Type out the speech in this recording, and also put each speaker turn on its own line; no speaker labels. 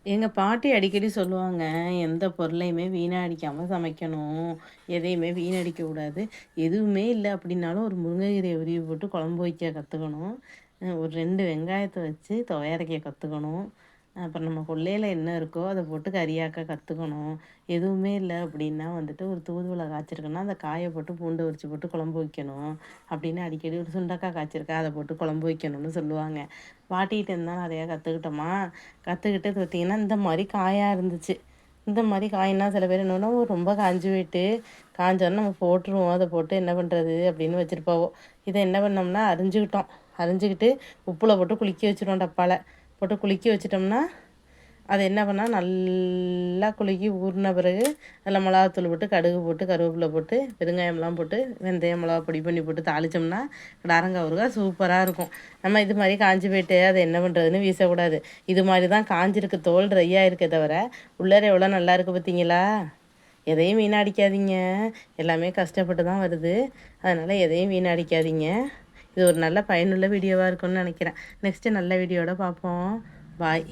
எங்க பாட்டி அடிக்கடி சொல்லுவாங்க, "எந்த பொருளையுமே வீணடிக்காம சமைக்கணும். எதையுமே வீணடிக்கக்கூடாது. எதுவுமே இல்ல அப்படின்னாலும் ஒரு முருங்கைக்கீரைய உருவி போட்டு குழம்பு வைக்க கத்துக்கணும். ஒரு 2 வெங்காயத்த வச்சு துவையரைக்க கத்துக்கணும். அப்புறம் நம்ம கொல்லையில என்ன இருக்கோ அத போட்டு கறியாக்க கத்துக்கணும். எதுவுமே இல்ல அப்படின்னா வந்துட்டு ஒரு தூதுவளை காய்ச்சிருக்குன்னா, அந்த காய போட்டு பூண்டு உரிச்சு போட்டு குழம்பு வைக்கணும்." அப்படின்னு அடிக்கடி ஒரு சுண்டக்காய் காய்ச்சிருக்கா, அத போட்டு குழம்பு வைக்கணும்னு சொல்லுவாங்க. பாட்டிகிட்டேருந்து தான் நெறையா கத்துக்கிட்டோமா. கத்துக்கிட்டு பார்த்தீங்கன்னா, இந்த மாரி காயா இருந்துச்சு. இந்த மாரி காயின்னா சில பேர் என்ன பண்ணுவோம், ரொம்ப காஞ்சு போயிட்டு, காஞ்சோனே நம்ம போட்டுருவோம். அத போட்டு என்ன பண்ணுறது அப்படின்னு வச்சிருப்பாவோ. இத என்ன பண்ணோம்னா அரிஞ்சுக்கிட்டோம். அரிஞ்சுக்கிட்டு உப்புல போட்டு குலுக்கி வச்சுருவோம் டப்பால. போட்டு குலுக்கி வச்சுட்டோம்னா, அத என்ன பண்ணா நல்லா குலுக்கி ஊறுன பிறகு, அதில மிளகாத்தூள் போட்டு, கடுகு போட்டு, கருவேப்பில போட்டு, பெருங்காயம்லாம் போட்டு, வெந்தயம், மிளகா பொடி பண்ணி போட்டு தாளிச்சோம்னா, நாரங்கா ஊறுகாய் சூப்பரா இருக்கும். நம்ம இது மாரி காஞ்சு போயிட்டு, அத என்ன பண்ணுறதுன்னு வீசக்கூடாது. இது மாரி தான் காஞ்சிருக்கு, தோல் ட்ரையா இருக்கே தவிர, உள்ளார எவ்வளோ நல்லா இருக்கு பார்த்தீங்களா? எதையும் வீணடிக்காதீங்க. எல்லாமே கஷ்டப்பட்டு தான் வருது. அதனால எதையும் வீணடிக்காதீங்க. இது ஒரு நல்ல பயனுள்ள வீடியோவா இருக்கும்னு நெனைக்கிறேன். நெக்ஸ்ட்டு நல்ல வீடியோவோட பார்ப்போம். பாய்.